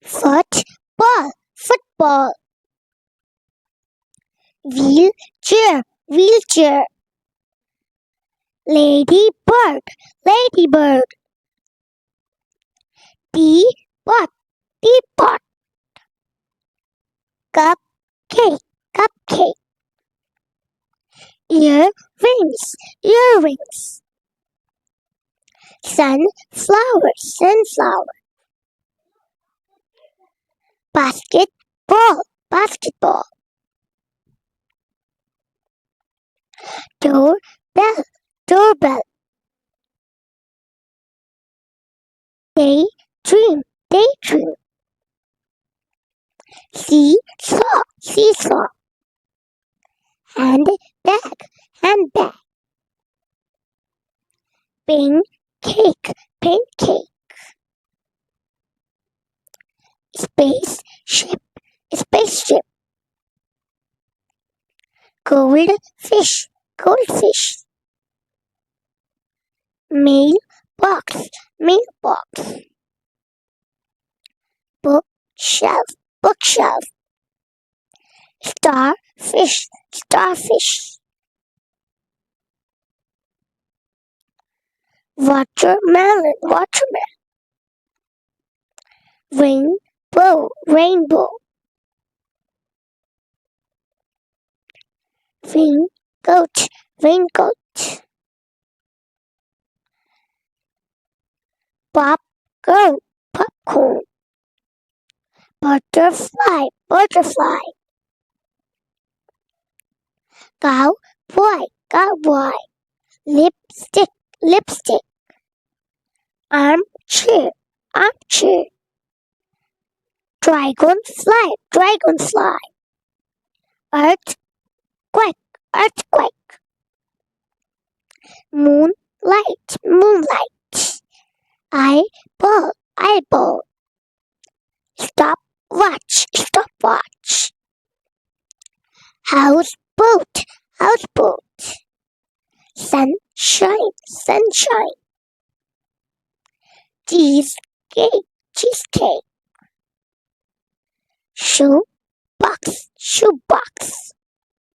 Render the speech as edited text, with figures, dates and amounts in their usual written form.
Football, football. Wheelchair, wheelchair. Ladybird, ladybird. Teapot, teapot. Cupcake, cupcake. Earrings, earrings. Sunflower, sunflower. Basketball, basketball. Doorbell, doorbell. Daydream, daydream. Seesaw, seesaw. Handbag, handbag. Pancake, pancake. Spaceship, spaceship. Goldfish, goldfish. Mailbox, mailbox. Bookshelf, bookshelf. Starfish, starfish. Watermelon, watermelon. Rainbow, rainbow. Raincoat, raincoat. Popcorn, popcorn. Butterfly, butterfly. Cowboy, cowboy. Lipstick, lipstick. Armchair, armchair. Dragonfly, dragonfly. Earthquake, earthquake. Moonlight, moonlight. Eyeball, eyeball. Stopwatch, stopwatch. Houseboat, houseboat. Sunshine, sunshine. Cheesecake, cheesecake. Shoebox, shoebox.